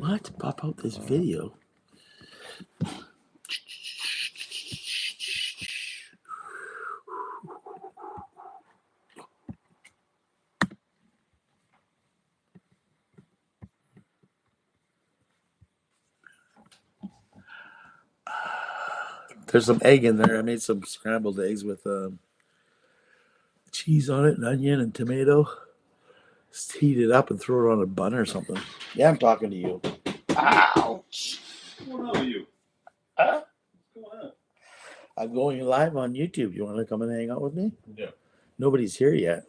What? Pop out this video. There's some egg in there. I made some scrambled eggs with cheese on it and onion and tomato. Just heat it up and throw it on a bun or something. Yeah, I'm talking to you. Ouch. What's going on with you? Huh? What's going on? I'm going live on YouTube. You want to come and hang out with me? Yeah. Nobody's here yet.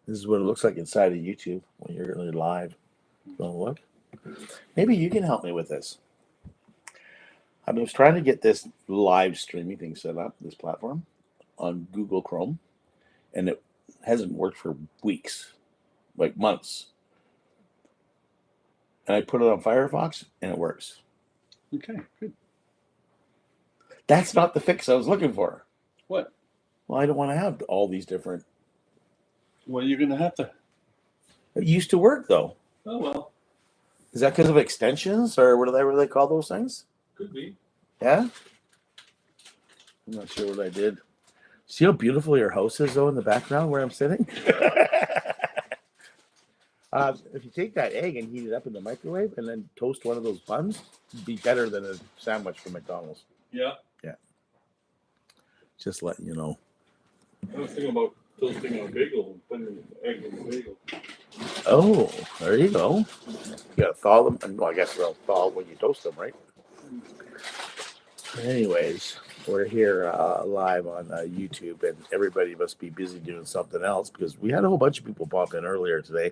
This is what it looks like inside of YouTube when you're really live. Don't look. Maybe you can help me with this. I was trying to get this live streaming thing set up, this platform, on Google Chrome, and it hasn't worked for weeks, like months. And I put it on Firefox, and it works. Okay, good. That's not the fix I was looking for. What? Well, I don't want to have all these different. Well, you're going to have to. It used to work, though. Oh, well. Is that because of extensions, or whatever they call those things? Could be. Yeah? I'm not sure what I did. See how beautiful your house is, though, in the background where I'm sitting? If you take that egg and heat it up in the microwave and then toast one of those buns, it'd be better than a sandwich from McDonald's. Yeah. Yeah. Just letting you know. I was thinking about toasting a bagel and putting an egg in the bagel. Oh, there you go. You gotta thaw them. Well, I guess they'll thaw when you toast them, right? Anyways, we're here live on YouTube, and everybody must be busy doing something else because we had a whole bunch of people pop in earlier today.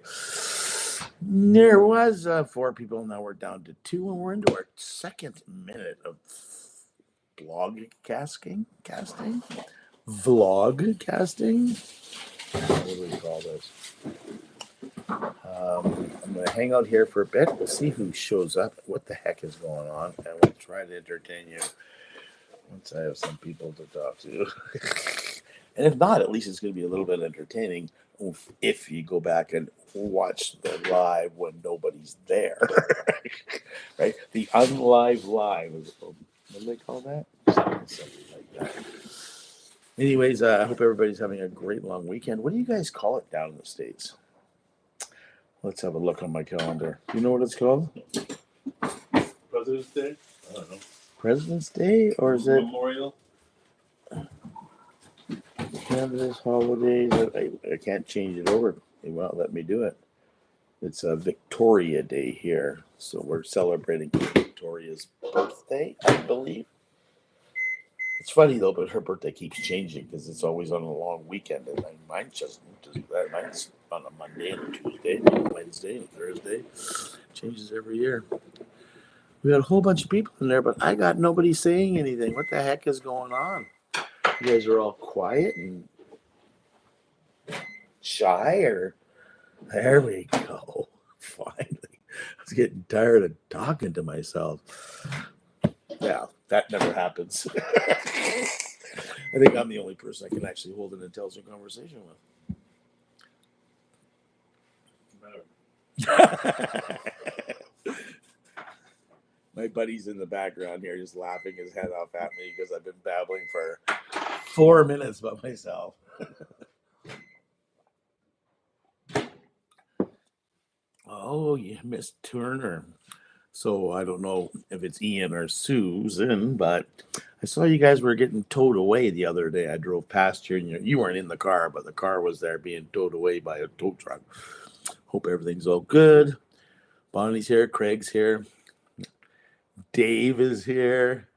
There was 4 people, now we're down to 2, and we're into our second minute of vlog casting. Vlog casting? What do we call this? I'm going to hang out here for a bit. We'll see who shows up, what the heck is going on, and we'll try to entertain you once I have some people to talk to. And if not, at least it's going to be a little bit entertaining if you go back and watch the live when nobody's there. Right? The unlive live. What do they call that? Something like that. Anyways, I hope everybody's having a great long weekend. What do you guys call it down in the States? Let's have a look on my calendar. You know what it's called? President's Day? I don't know. President's Day? Or is it Memorial? Canada's holidays? I can't change it over. They won't let me do it. It's a Victoria Day here. So we're celebrating Victoria's birthday, I believe. It's funny, though, but her birthday keeps changing because it's always on a long weekend. And mine just do that. Mine's on a Monday and a Tuesday, and a Wednesday and a Thursday. Changes every year. We got a whole bunch of people in there, but I got nobody saying anything. What the heck is going on? You guys are all quiet and shy, or there we go. Finally. I was getting tired of talking to myself. Yeah, that never happens. I think I'm the only person I can actually hold an intelligent conversation with. My buddy's in the background here just laughing his head off at me because I've been babbling for 4 minutes by myself. Oh, you missed Turner. So I don't know if it's Ian or Susan, but I saw you guys were getting towed away the other day. I drove past you, and you weren't in the car, but the car was there being towed away by a tow truck. Hope everything's all good. Bonnie's here. Craig's here. Dave is here.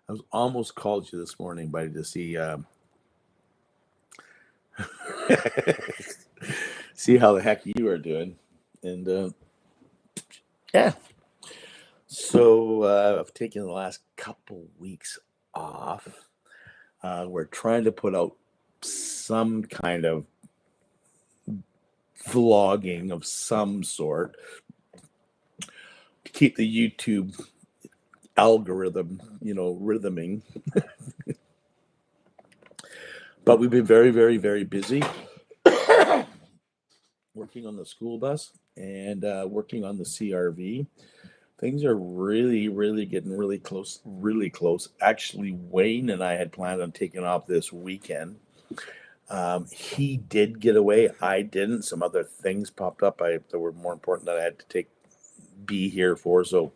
I was almost called you this morning, buddy, to see see how the heck you are doing. And yeah. So I've taken the last couple weeks off. We're trying to put out some kind of vlogging of some sort to keep the YouTube algorithm, rhythming. But we've been very, very, very busy. We're working on the school bus and working on the CRV. Things are really getting really close, really close. Actually, Wayne and I had planned on taking off this weekend. He did get away. I didn't. Some other things popped up that were more important that I had to be here for. So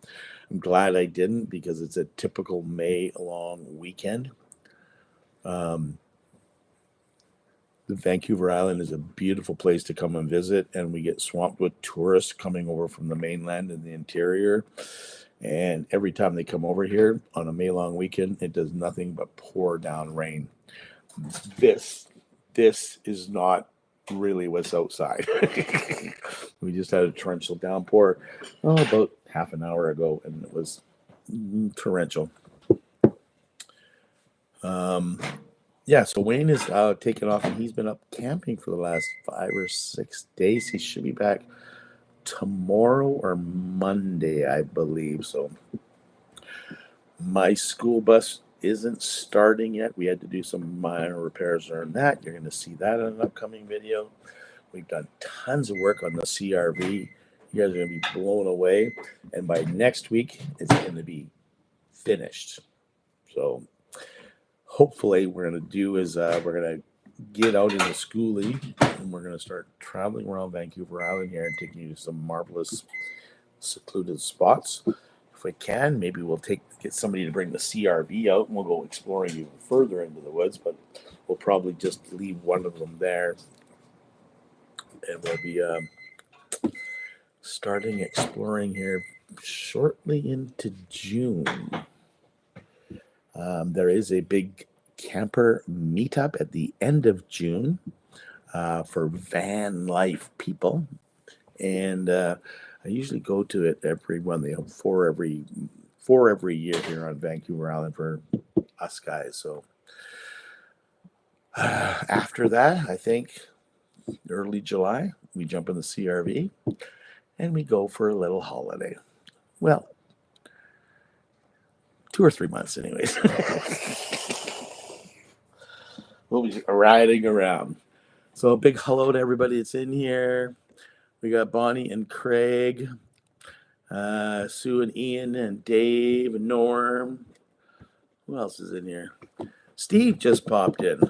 I'm glad I didn't, because it's a typical May long weekend. The Vancouver Island is a beautiful place to come and visit, and we get swamped with tourists coming over from the mainland and the interior. And every time they come over here on a May long weekend, it does nothing but pour down rain. This is not really what's outside. We just had a torrential downpour about half an hour ago, and it was torrential. Yeah, so Wayne is taken off, and he's been up camping for the last 5 or 6 days. He should be back tomorrow or Monday, I believe. So my school bus isn't starting yet. We had to do some minor repairs on that. You're going to see that in an upcoming video. We've done tons of work on the CRV. You guys are going to be blown away. And by next week, it's going to be finished. So hopefully we're going to do is we're going to get out in the schoolie, and we're going to start traveling around Vancouver Island here and taking you to some marvelous secluded spots. If we can, maybe we'll get somebody to bring the CRV out, and we'll go exploring even further into the woods, but we'll probably just leave one of them there, and we'll be starting exploring here shortly into June. There is a big camper meetup at the end of June for VanLife people, and I usually go to it every one. They have four every year here on Vancouver Island for us guys. So after that, I think early July, we jump in the CRV and we go for a little holiday. Well, 2 or 3 months anyways. We'll be riding around. So a big hello to everybody that's in here. We got Bonnie and Craig, Sue and Ian and Dave and Norm. Who else is in here? Steve just popped in.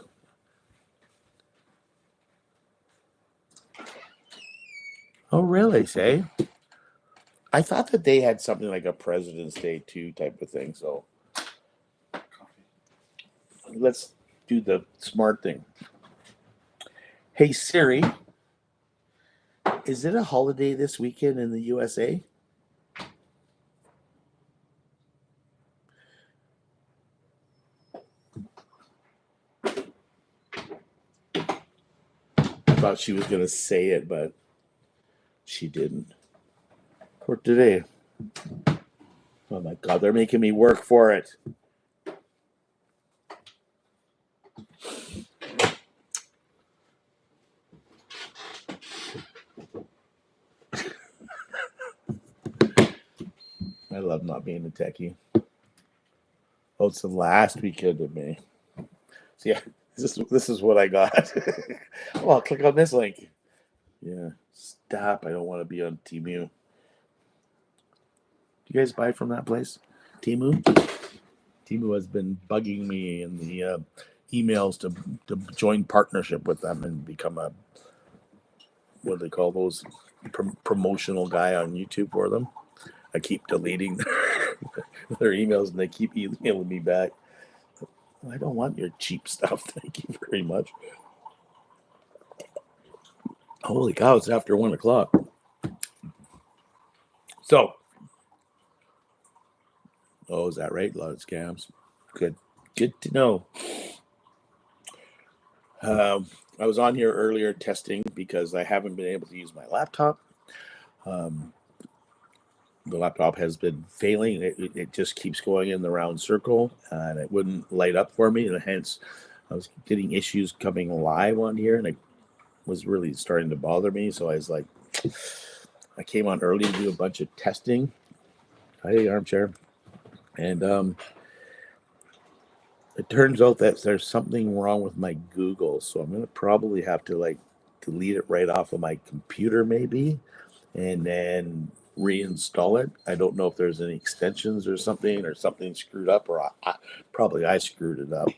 Oh, really, say? I thought that they had something like a President's Day 2 type of thing. So let's do the smart thing. Hey, Siri, is it a holiday this weekend in the USA? I thought she was going to say it, but she didn't. For today. Oh my God, they're making me work for it. I love not being a techie. Oh, it's the last weekend of May. So yeah, this is what I got. Oh, I'll click on this link. Yeah, stop. I don't want to be on Temu. Do you guys buy from that place? Temu? Temu has been bugging me in the emails to join partnership with them and become a, what do they call those, promotional guy on YouTube for them. I keep deleting their emails, and they keep emailing me back. I don't want your cheap stuff. Thank you very much. Holy cow, it's after 1 o'clock. So, oh, is that right? A lot of scams. Good to know. I was on here earlier testing because I haven't been able to use my laptop. The laptop has been failing. It just keeps going in the round circle, and it wouldn't light up for me, and hence I was getting issues coming live on here, and it was really starting to bother me. So I was like, I came on early to do a bunch of testing. Hi, armchair. And it turns out that there's something wrong with my Google, so I'm going to probably have to delete it right off of my computer maybe, and then reinstall it. I don't know if there's any extensions or something screwed up, or probably I screwed it up.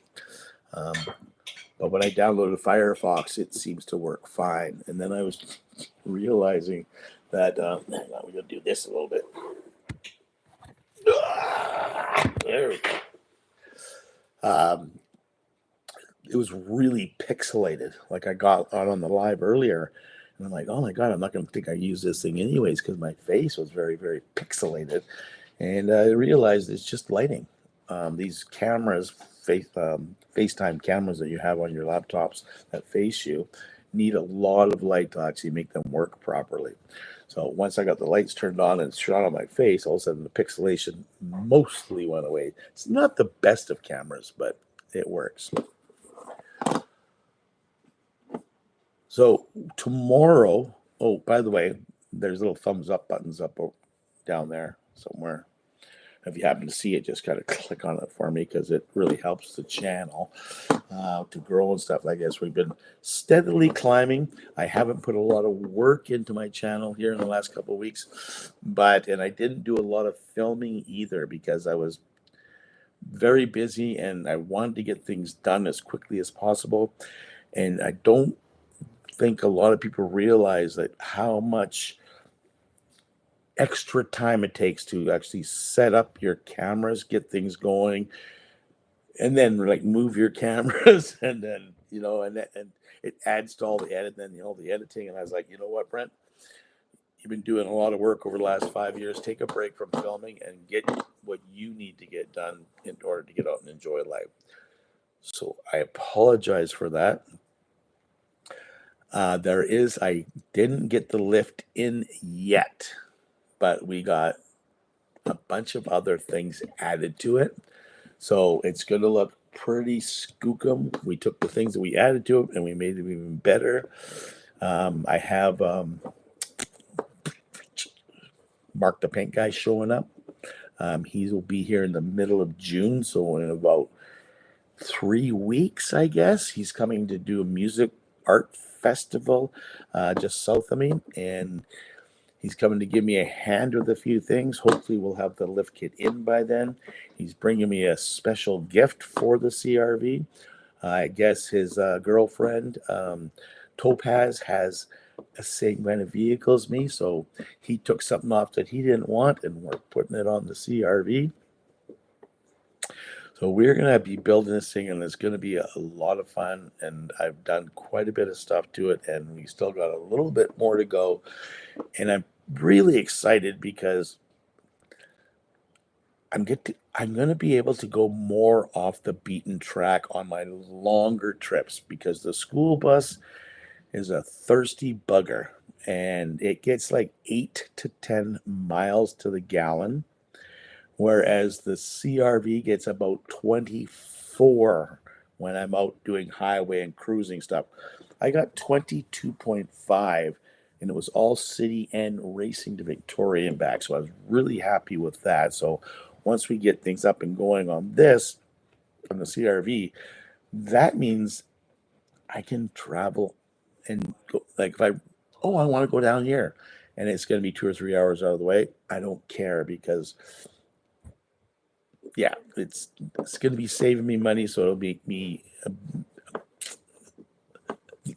But when I downloaded Firefox, it seems to work fine. And then I was realizing that hang on, we're gonna do this a little bit. There we go. It was really pixelated. Like I got on the live earlier, and I'm like, oh my god, I'm not going to think I use this thing anyways because my face was very, very pixelated. And I realized it's just lighting. These cameras, FaceTime cameras that you have on your laptops that face you, need a lot of light to actually make them work properly. So once I got the lights turned on and shot on my face, all of a sudden the pixelation mostly went away. It's not the best of cameras, but it works. So tomorrow, oh, by the way, there's little thumbs up buttons up down there somewhere. If you happen to see it, just kind of click on it for me because it really helps the channel to grow and stuff like this. We've been steadily climbing. I haven't put a lot of work into my channel here in the last couple of weeks, and I didn't do a lot of filming either because I was very busy and I wanted to get things done as quickly as possible. And I don't think a lot of people realize that how much extra time it takes to actually set up your cameras, get things going, and then like move your cameras, and then and it adds to all the edit, then all the editing. And I was like, you know what, Brent, you've been doing a lot of work over the last 5 years. Take a break from filming and get what you need to get done in order to get out and enjoy life. So I apologize for that. I didn't get the lift in yet, but we got a bunch of other things added to it. So it's going to look pretty skookum. We took the things that we added to it and we made it even better. I have Mark the Paint Guy showing up. He will be here in the middle of June, so in about 3 weeks, I guess. He's coming to do a music art festival just south of me, and he's coming to give me a hand with a few things. Hopefully we'll have the lift kit in by then. He's bringing me a special gift for the CRV. I guess his girlfriend, Topaz, has the same kind of vehicle as me, so he took something off that he didn't want, and we're putting it on the CRV. So we're going to be building this thing, and it's going to be a lot of fun, and I've done quite a bit of stuff to it, and we still got a little bit more to go, and I'm really excited because I'm going to be able to go more off the beaten track on my longer trips because the school bus is a thirsty bugger, and it gets like 8 to 10 miles to the gallon, whereas the CRV gets about 24 when I'm out doing highway and cruising stuff. I got 22.5, and it was all city and racing to Victoria and back, so I was really happy with that. So once we get things up and going on the CRV, that means I can travel and go, like if I want to go down here and it's going to be 2 or 3 hours out of the way, I don't care because it's going to be saving me money, so it'll make me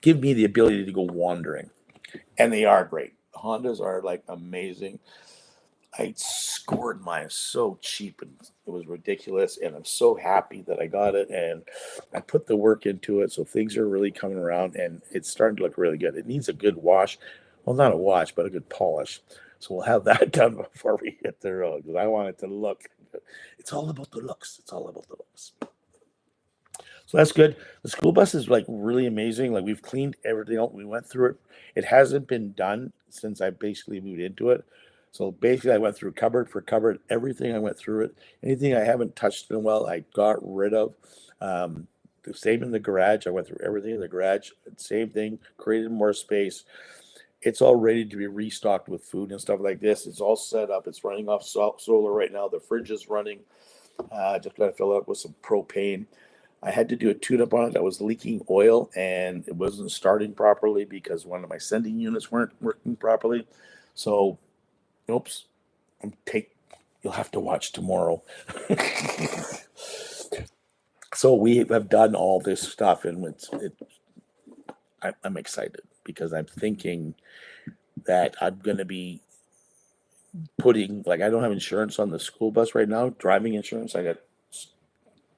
give me the ability to go wandering. And they are great. Hondas are like amazing. I scored mine so cheap and it was ridiculous, and I'm so happy that I got it, and I put the work into it, so things are really coming around and it's starting to look really good. It needs a good wash. Well, not a wash, but a good polish. So we'll have that done before we hit the road because I want it to look good. It's all about the looks. It's all about the looks. So that's good. The school bus is like really amazing. Like we've cleaned everything out. We went through it. It hasn't been done since I basically moved into it. So basically I went through cupboard for cupboard, everything. I went through it. Anything I haven't touched in a while, I got rid of. The same in the garage. I went through everything in the garage. Same thing, created more space. It's all ready to be restocked with food and stuff like this. It's all set up. It's running off solar right now. The fridge is running. Just got to fill it up with some propane. I had to do a tune-up on it that was leaking oil, and it wasn't starting properly because one of my sending units weren't working properly. So, oops, you'll have to watch tomorrow. So we have done all this stuff, and I'm excited because I'm thinking that I'm going to be putting, like, I don't have insurance on the school bus right now, driving insurance. I got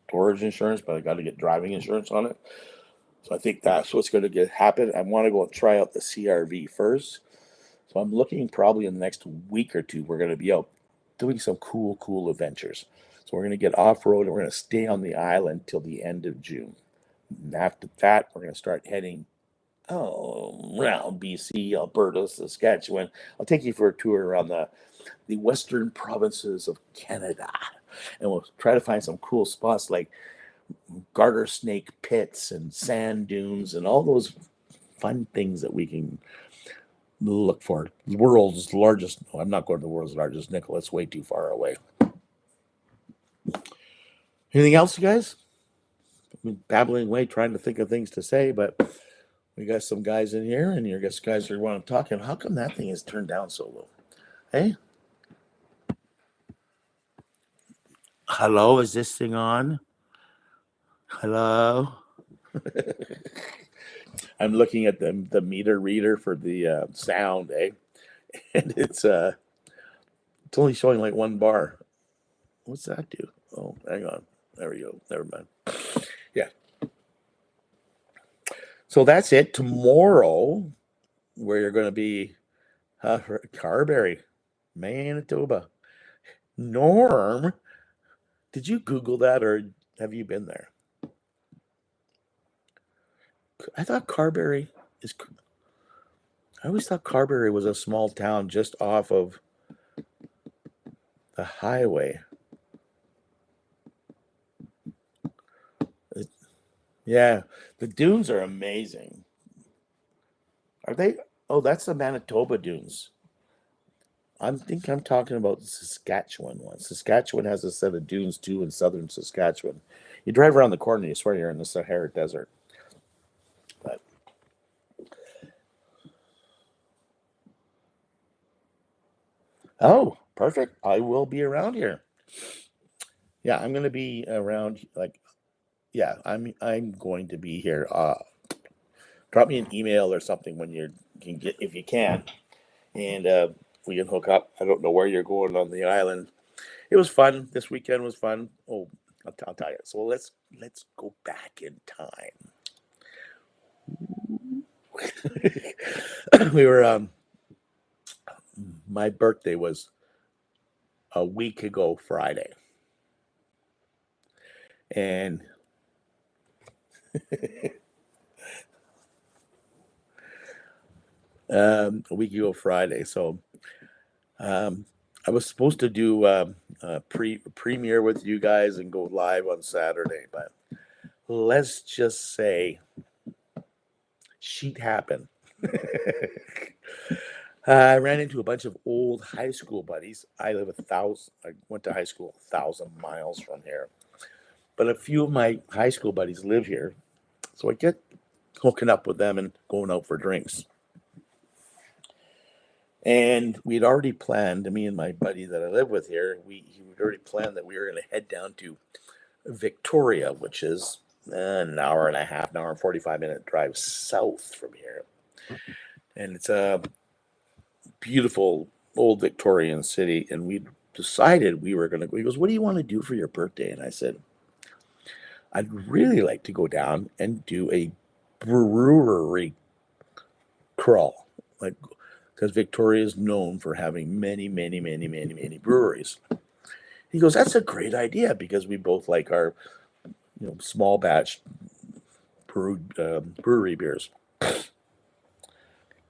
storage insurance, but I got to get driving insurance on it. So I think that's what's going to happen. I want to go and try out the CRV first. So I'm looking probably in the next week or two, we're going to be out doing some cool adventures. So we're going to get off road and we're going to stay on the island till the end of June. And after that, we're going to start heading around BC, Alberta, Saskatchewan. I'll take you for a tour around the western provinces of Canada. And we'll try to find some cool spots like garter snake pits and sand dunes and all those fun things that we can look for. The world's largest, no, I'm not going to the world's largest nickel. It's way too far away. Anything else, you guys? I've been babbling away trying to think of things to say, but we got some guys in here, and your guys are want to talk. And how come that thing is turned down so low? Hey? Hello, is this thing on? Hello? I'm looking at the meter reader for the sound, and it's only showing like 1 bar. What's that do? Oh, hang on. There we go. Never mind. Yeah. So that's it. Tomorrow, where you're going to be, Carberry, Manitoba. Norm, did you Google that or have you been there? I thought Carberry is. I always thought Carberry was a small town just off of the highway. Yeah, the dunes are amazing. Are they? Oh, that's the Manitoba dunes. I think I'm talking about the Saskatchewan one. Saskatchewan has a set of dunes too in southern Saskatchewan. You drive around the corner, you swear you're in the Sahara Desert. But oh, perfect! I will be around here. Yeah, I'm going to be around. Like, yeah, I'm going to be here. Drop me an email or something when you can get if you can, and we can hook up. I don't know where you're going on the island. It was fun. This weekend was fun. Oh, I'll tell you. So let's go back in time. We were my birthday was a week ago Friday, and a week ago Friday. So I was supposed to do a premiere with you guys and go live on Saturday, but let's just say sheet happened. I ran into a bunch of old high school buddies. I went to high school 1,000 miles from here, but a few of my high school buddies live here, so I get hooking up with them and going out for drinks. And we'd already planned, me and my buddy that I live with here, we'd already planned that we were going to head down to Victoria, which is an hour and a half, an hour and 45-minute drive south from here. And it's a beautiful old Victorian city. And we decided we were going to go. He goes, "What do you want to do for your birthday?" And I said, "I'd really like to go down and do a brewery crawl. Like, because Victoria is known for having many breweries." He goes, "That's a great idea because we both like our, small batch brewery beers.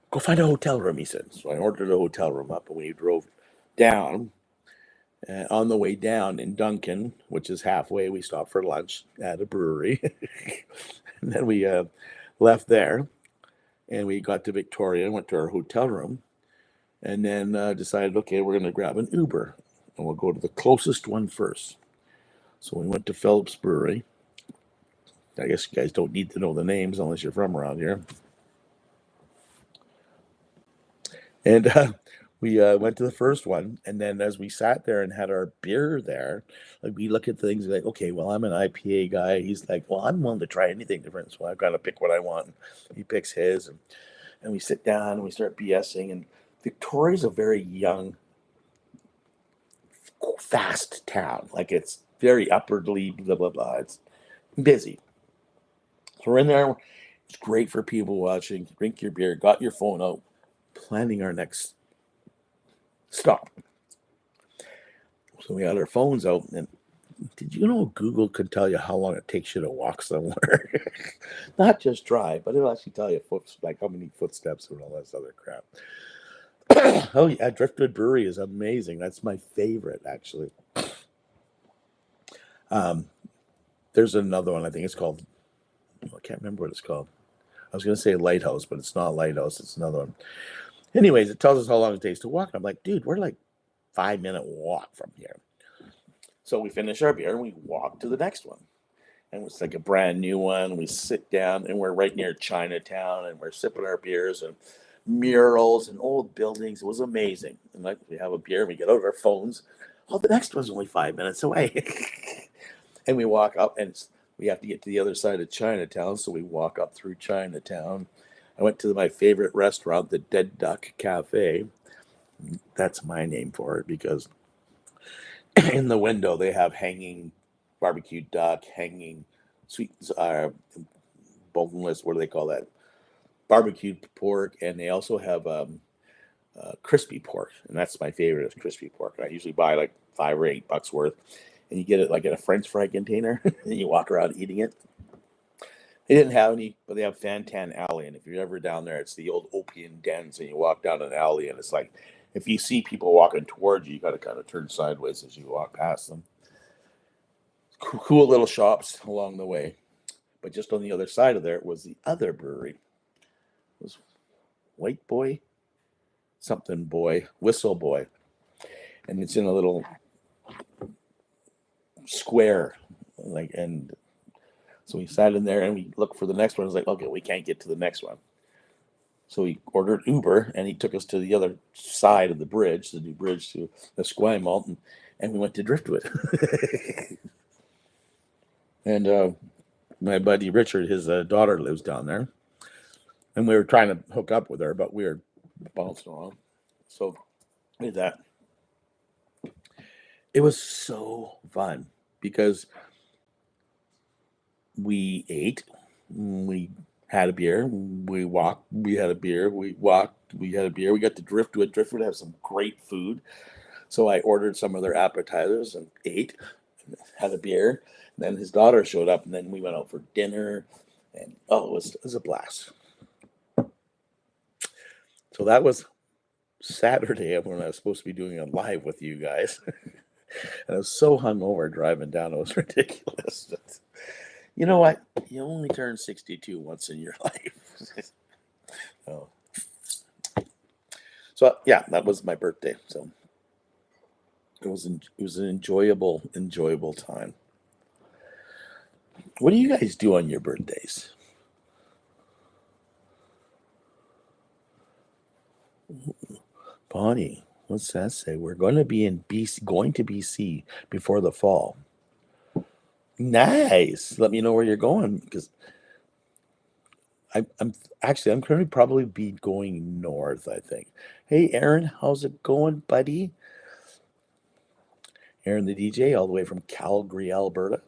Go find a hotel room," he said. So I ordered a hotel room up, and we drove down. On the way down in Duncan, which is halfway, we stopped for lunch at a brewery. And then we left there, and we got to Victoria and went to our hotel room, and then decided, okay, we're going to grab an Uber, and we'll go to the closest one first. So we went to Phillips Brewery, I guess you guys don't need to know the names unless you're from around here. And we went to the first one, and then as we sat there and had our beer there, like we look at things like, okay, well, I'm an IPA guy. He's like, well, I'm willing to try anything different, so I've got to pick what I want. He picks his, and we sit down and we start BSing. And Victoria's a very young, fast town. Like it's very upwardly, blah blah blah. It's busy. So we're in there. It's great for people watching. Drink your beer. Got your phone out. Planning our next stop. So we had our phones out, and did you know Google can tell you how long it takes you to walk somewhere? Not just drive, but it'll actually tell you like how many footsteps and all this other crap. Oh yeah, Driftwood Brewery is amazing. That's my favorite, actually. There's another one. I think it's called. I can't remember what it's called. I was going to say Lighthouse, but it's not Lighthouse. It's another one. Anyways, it tells us how long it takes to walk. I'm like, dude, we're like 5-minute walk from here. So we finish our beer and we walk to the next one. And it's like a brand new one. We sit down and we're right near Chinatown and we're sipping our beers and murals and old buildings. It was amazing. And like we have a beer and we get out of our phones. Oh, the next one's only 5 minutes away. And we walk up and we have to get to the other side of Chinatown. So we walk up through Chinatown. I went to my favorite restaurant, the Dead Duck Cafe. That's my name for it because in the window they have hanging barbecued duck, hanging sweet boneless, what do they call that? Barbecued pork, and they also have crispy pork, and that's my favorite is crispy pork. I usually buy like $5 or $8 worth, and you get it like in a French fry container, and you walk around eating it. They didn't have any, but they have Fantan Alley, and if you're ever down there, it's the old opium dens, and you walk down an alley, and it's like if you see people walking towards you, you got to kind of turn sideways as you walk past them. Cool little shops along the way, but just on the other side of there was the other brewery. It was White Boy, something boy, Whistle Boy, and it's in a little square, like and. So we sat in there and we looked for the next one. I was like, okay, we can't get to the next one. So we ordered Uber and he took us to the other side of the bridge, the new bridge to the Esquimalt, and we went to Driftwood. And my buddy Richard, his daughter lives down there. And we were trying to hook up with her, but we were bouncing around. So we did that. It was so fun because we ate, we had a beer, we walked, we had a beer, we walked, we had a beer. We got to Driftwood. Driftwood have some great food. So I ordered some of their appetizers and ate, had a beer. And then his daughter showed up, and then we went out for dinner. And oh, it was a blast. So that was Saturday when I was supposed to be doing a live with you guys. And I was so hungover driving down, it was ridiculous. But you know what? You only turn 62 once in your life. Oh. So yeah, that was my birthday. So it was an enjoyable time. What do you guys do on your birthdays? Bonnie, what's that say? We're going to be in BC, going to BC before the fall. Nice. Let me know where you're going because I'm going to probably be going north, I think. Hey, Aaron, how's it going, buddy? Aaron, the DJ, all the way from Calgary, Alberta.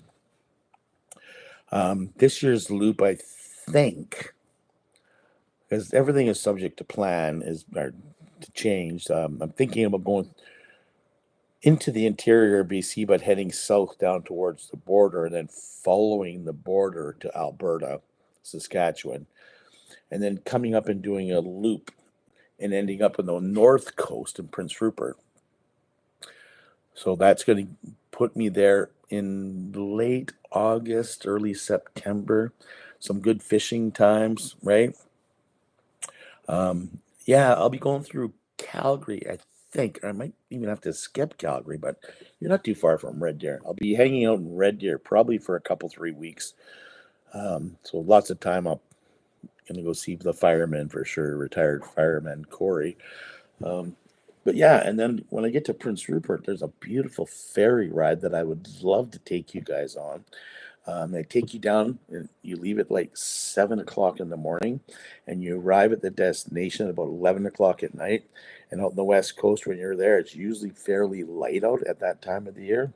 This year's loop, I think, because everything is subject to plan, or to change. I'm thinking about going into the interior of BC, but heading south down towards the border, and then following the border to Alberta, Saskatchewan, and then coming up and doing a loop and ending up on the north coast in Prince Rupert. So that's going to put me there in late August, early September. Some good fishing times, right? Yeah, I'll be going through Calgary, I think. I might even have to skip Calgary, but you're not too far from Red Deer. I'll be hanging out in Red Deer probably for a couple, 3 weeks. So lots of time I'm going to go see the firemen for sure, retired fireman Corey. But yeah, and then when I get to Prince Rupert, there's a beautiful ferry ride that I would love to take you guys on. They take you down, and you leave at like 7 o'clock in the morning, and you arrive at the destination at about 11 o'clock at night. And out on the West Coast, when you're there, it's usually fairly light out at that time of the year.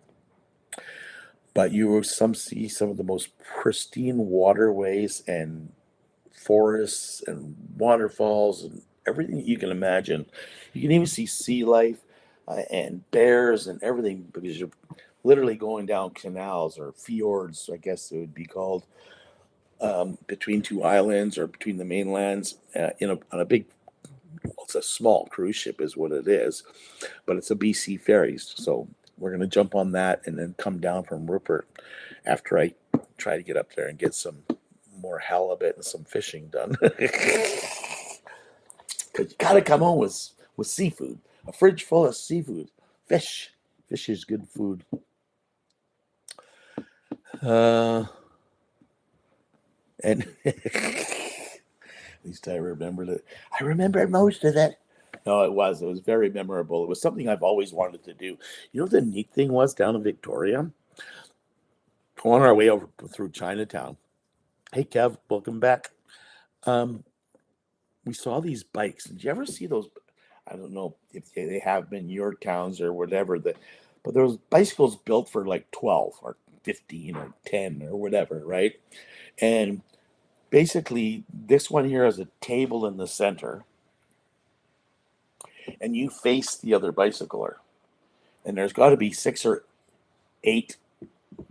But you will see some of the most pristine waterways and forests and waterfalls and everything you can imagine. You can even see sea life and bears and everything because you're literally going down canals or fjords, I guess it would be called, between two islands or between the mainlands on a big, well, it's a small cruise ship, is what it is, but it's a BC ferries. So we're going to jump on that and then come down from Rupert after I try to get up there and get some more halibut and some fishing done. Because you got to come home with seafood, a fridge full of seafood, fish. Fish is good food. And at least I remembered it. I remember most of it. No, it was. It was very memorable. It was something I've always wanted to do. You know what the neat thing was down in Victoria? On our way over through Chinatown. Hey, Kev, welcome back. Um, we saw these bikes. Did you ever see those? I don't know if they have been your towns or whatever. But there was bicycles built for like 12 or 15 or 10 or whatever, right? And basically, this one here has a table in the center, and you face the other bicycler. And there's got to be 6 or 8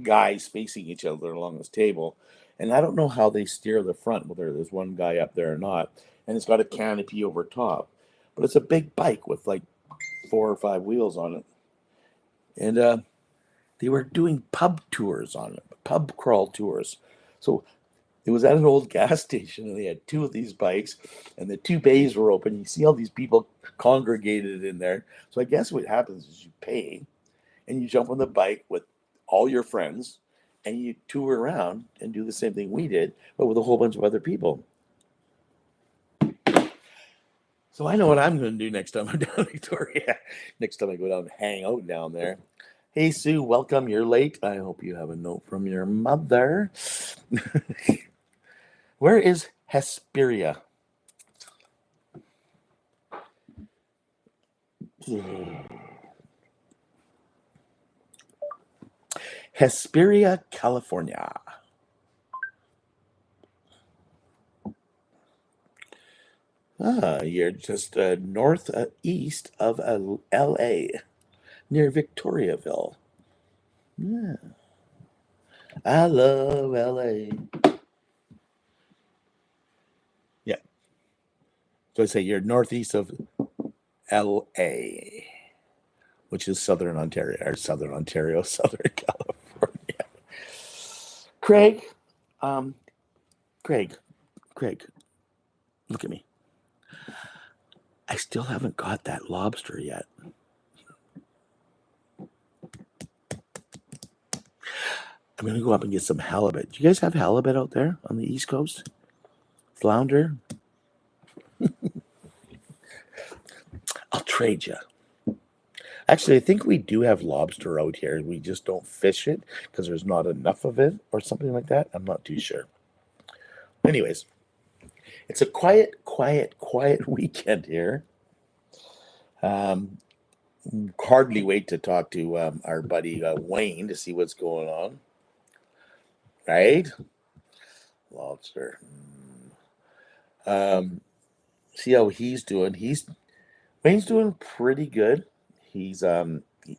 guys facing each other along this table. And I don't know how they steer the front, whether there's one guy up there or not. And it's got a canopy over top. But it's a big bike with like 4 or 5 wheels on it. And they were doing pub tours on it, pub crawl tours. So it was at an old gas station, and they had 2 of these bikes, and the 2 bays were open. You see all these people congregated in there. So I guess what happens is you pay, and you jump on the bike with all your friends, and you tour around and do the same thing we did, but with a whole bunch of other people. So I know what I'm going to do next time I'm down in Victoria. Next time I go down and hang out down there. Hey, Sue, welcome. You're late. I hope you have a note from your mother. Where is Hesperia? Hesperia, California. You're just northeast of LA, near Victoriaville. Yeah, I love LA. Yeah, so I say you're northeast of LA, which is Southern Ontario, Southern California. Craig, um, Craig, look at me. I still haven't got that lobster yet. I'm going to go up and get some halibut. Do you guys have halibut out there on the East Coast? Flounder? I'll trade you. Actually, I think we do have lobster out here. We just don't fish it because there's not enough of it or something like that. I'm not too sure. Anyways, it's a quiet weekend here. Hardly wait to talk to our buddy Wayne to see what's going on. Right? Lobster. See how he's doing. Wayne's doing pretty good. He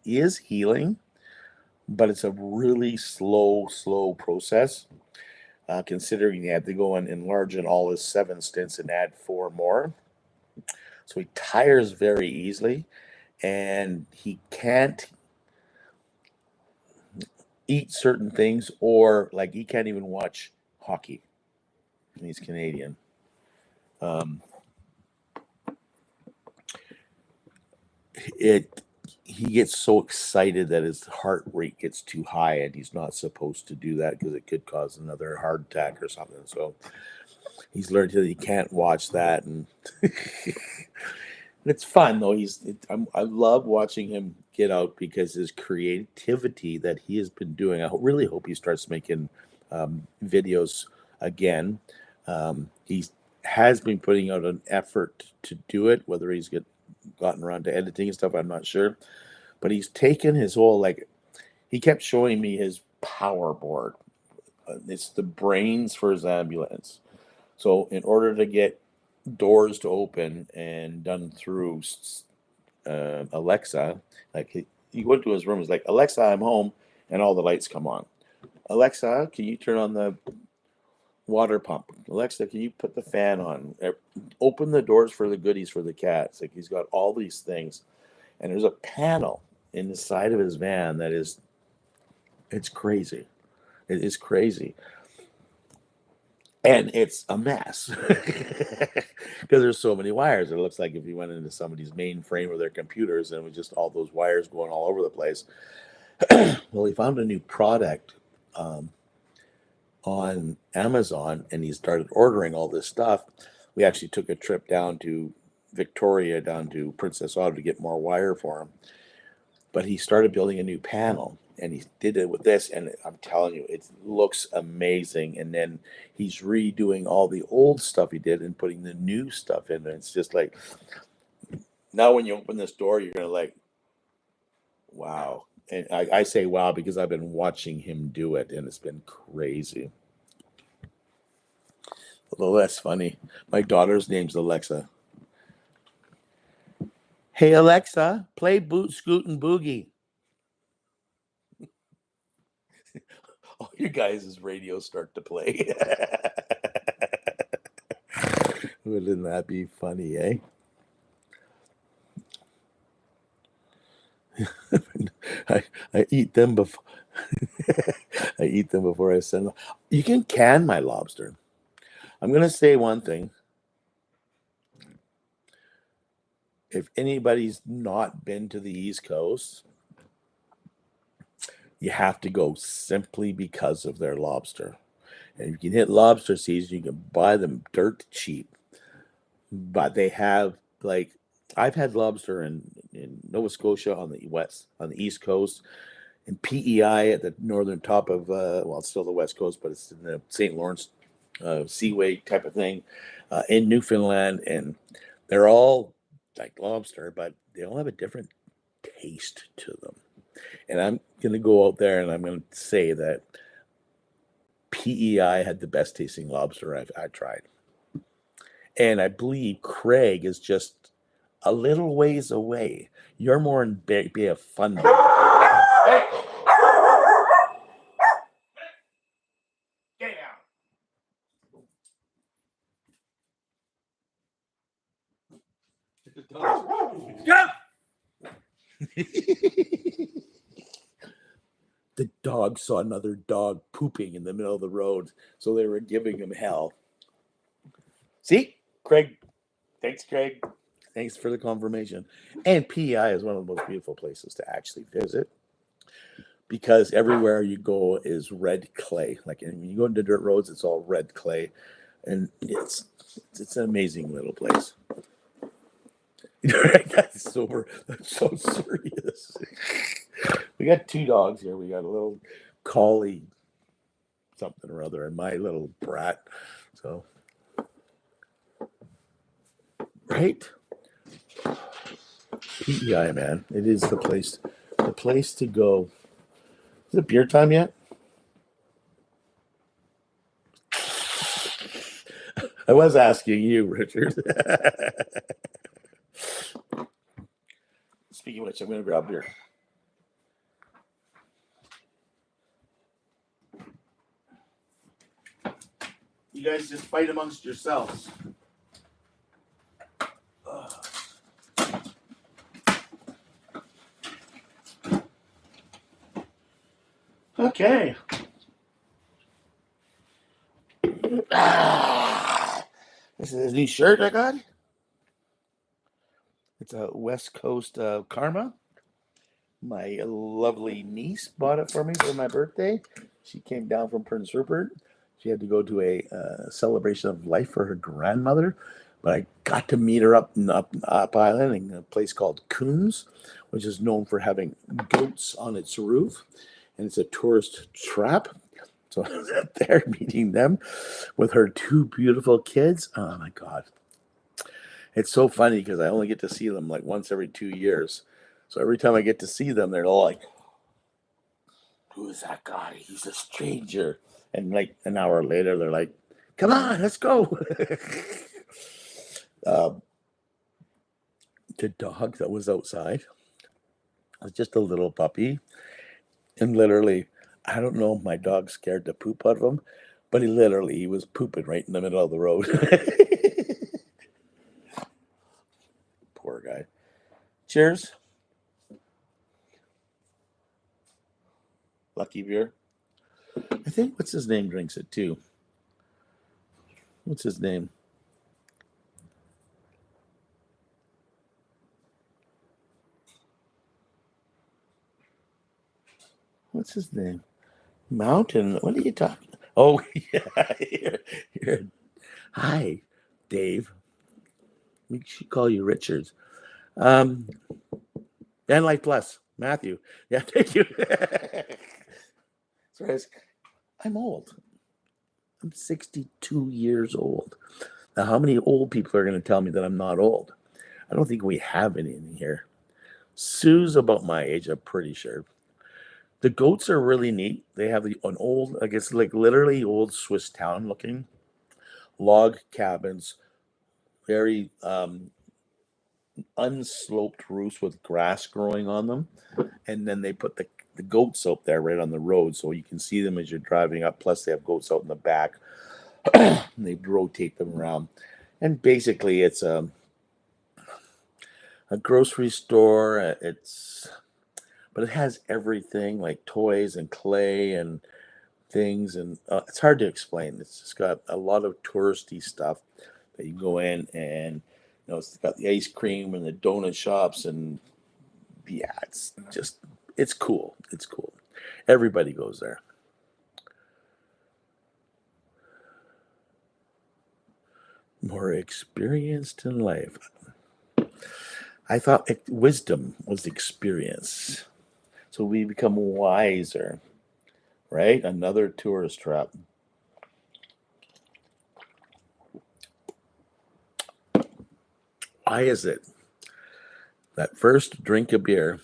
is healing, but it's a really slow process. Considering he had to go and enlarge in all his 7 stints and add 4 more. So he tires very easily, and he can't eat certain things, or like he can't even watch hockey. And he's Canadian. He he gets so excited that his heart rate gets too high, and he's not supposed to do that because it could cause another heart attack or something. So he's learned that he can't watch that, and it's fun though. I love watching him get out because his creativity that he has been doing. Really hope he starts making videos again. He has been putting out an effort to do it. Whether he's gotten around to editing and stuff, I'm not sure. But he's taken his whole, like, he kept showing me his power board. It's the brains for his ambulance. So in order to get doors to open and done through Alexa, like he went to his room, he's like, Alexa, I'm home, and all the lights come on. Alexa, can you turn on the water pump? Alexa, can you put the fan on? Open the doors for the goodies for the cats. Like, he's got all these things, and there's a panel in the side of his van that is, it's crazy. It is crazy. And it's a mess because there's so many wires. It looks like if you went into somebody's mainframe or their computers and it was just all those wires going all over the place. Well, he found a new product on Amazon, and he started ordering all this stuff. We actually took a trip down to Victoria, down to Princess Auto to get more wire for him. But he started building a new panel, and he did it with this, and I'm telling you, it looks amazing. And then he's redoing all the old stuff he did and putting the new stuff in there. It's just like, now when you open this door, you're gonna like, wow. And I say wow because I've been watching him do it, and it's been crazy. Although that's funny. My daughter's name's Alexa. Hey Alexa, play Boot Scoot and Boogie. All you guys' radios start to play. Wouldn't that be funny, eh? I eat them before I eat them before I send them. You can my lobster. I'm gonna say one thing. If anybody's not been to the East Coast, you have to go simply because of their lobster. And you can hit lobster season, you can buy them dirt cheap. But they have, like, I've had lobster in Nova Scotia on the East Coast, and PEI at the northern top of well, it's still the West Coast, but it's in the St. Lawrence Seaway type of thing, in Newfoundland, and they're all like lobster, but they all have a different taste to them. And I'm gonna go out there and I'm gonna say that PEI had the best tasting lobster I tried. And I believe Craig is just a little ways away. You're more in Bay of Fundy. Hey! Get out! Go! The dog saw another dog pooping in the middle of the road, so they were giving him hell. See, Craig. Thanks, Craig. Thanks for the confirmation. And PEI is one of the most beautiful places to actually visit because everywhere you go is red clay. Like when you go into dirt roads, it's all red clay, and it's an amazing little place. That's sober. That's so serious. We got two dogs here. We got a little collie, something or other, and my little brat. So, right? PEI, man, it is the place to go. Is it beer time yet? I was asking you, Richard. Speaking of which, I'm going to grab beer. You guys just fight amongst yourselves. Okay. This is a new shirt I got. It's a West Coast Karma. My lovely niece bought it for me for my birthday. She came down from Prince Rupert. She had to go to a celebration of life for her grandmother, but I got to meet her up island in a place called Coons, which is known for having goats on its roof, and it's a tourist trap. So I was up there meeting them with her two beautiful kids. Oh my God. It's so funny because I only get to see them like once every 2 years. So every time I get to see them, they're all like, "Who's that guy? He's a stranger." And like an hour later, they're like, "Come on, let's go." um, the dog that was outside was just a little puppy. And literally, I don't know if my dog scared the poop out of him, but he was pooping right in the middle of the road. Poor guy. Cheers. Lucky beer. I think what's his name drinks it too. What's his name? What's his name? Mountain. What are you talking? Oh, yeah. Here. Hi, Dave. We should call you Richards. Um, VanLife Plus. Matthew. Yeah, thank you. Sorry, I'm old. I'm 62 years old. Now, how many old people are going to tell me that I'm not old? I don't think we have any in here. Sue's about my age, I'm pretty sure. The goats are really neat. They have an old, I guess, like literally old Swiss town looking log cabins, very unsloped roofs with grass growing on them. And then they put the goats out there right on the road so you can see them as you're driving up. Plus, they have goats out in the back. And they rotate them around. And basically, it's a grocery store. But it has everything like toys and clay and things, and it's hard to explain. It's just got a lot of touristy stuff that you go in, and it's got the ice cream and the donut shops, and yeah, it's cool. It's cool. Everybody goes there. More experienced in life. I thought wisdom was experience, so we become wiser. Right? Another tourist trap. Why is it that first drink of beer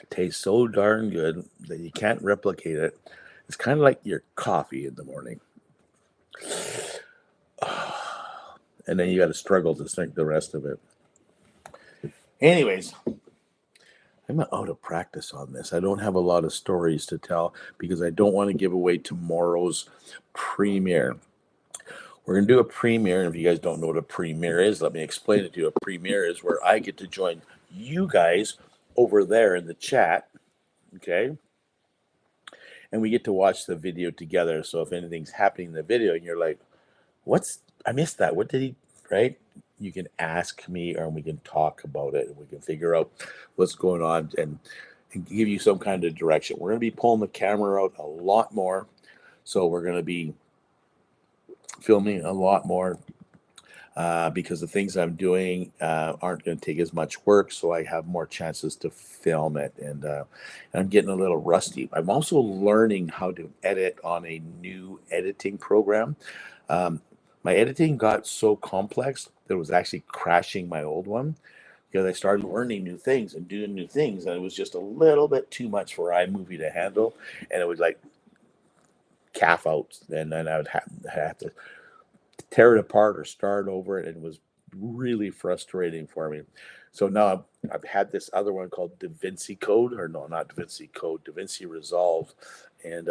tastes so darn good that you can't replicate it? It's kind of like your coffee in the morning. And then you got to struggle to drink the rest of it. Anyways, I'm out of practice on this. I don't have a lot of stories to tell because I don't want to give away tomorrow's premiere. We're going to do a premiere. And if you guys don't know what a premiere is, let me explain it to you. A premiere is where I get to join you guys over there in the chat. Okay. And we get to watch the video together. So if anything's happening in the video and you're like, I missed that. What did he, right? You can ask me or we can talk about it and we can figure out what's going on and give you some kind of direction. We're going to be pulling the camera out a lot more. So we're going to be filming a lot more because the things I'm doing aren't going to take as much work. So I have more chances to film it. And I'm getting a little rusty. I'm also learning how to edit on a new editing program. My editing got so complex that it was actually crashing my old one because I started learning new things and doing new things. And it was just a little bit too much for iMovie to handle. And it would like calf out. And then I would have to tear it apart or start over it. And it was really frustrating for me. So now I've had this other one called DaVinci Code, or no, not DaVinci Code, DaVinci Resolve. And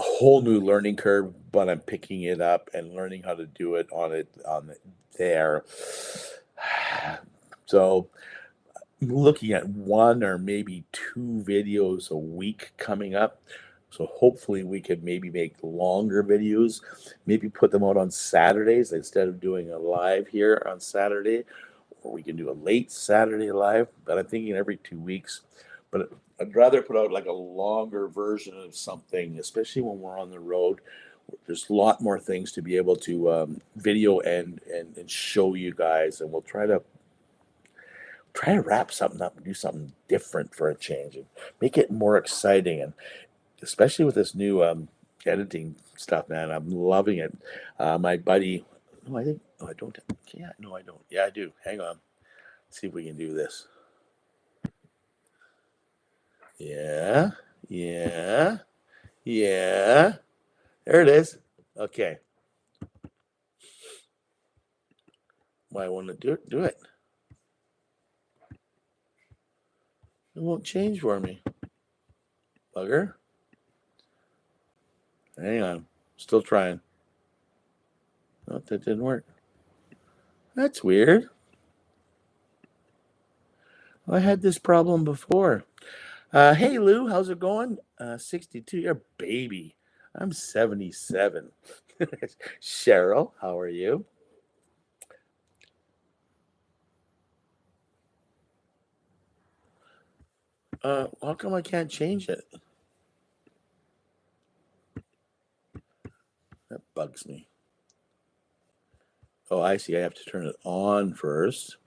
a whole new learning curve, but I'm picking it up and learning how to do it on there. So I'm looking at one or maybe two videos a week coming up. So hopefully we could maybe make longer videos, maybe put them out on Saturdays instead of doing a live here on Saturday, or we can do a late Saturday live, but I'm thinking every 2 weeks. But I'd rather put out like a longer version of something, especially when we're on the road. There's a lot more things to be able to video and show you guys, and we'll try to wrap something up and do something different for a change and make it more exciting. And especially with this new editing stuff, man, I'm loving it. My buddy, no, I think, no, I don't. Yeah, no, I don't. Yeah, I do. Hang on. Let's see if we can do this. Yeah, yeah, yeah. There it is. Okay. Why I want to do it? Do it. It won't change for me. Bugger. Hang on. Still trying. Oh, that didn't work. That's weird. I had this problem before. Hey Lou, how's it going? 62, you're a baby. I'm 77. Cheryl, how are you? How come I can't change it? That bugs me. Oh, I see. I have to turn it on first.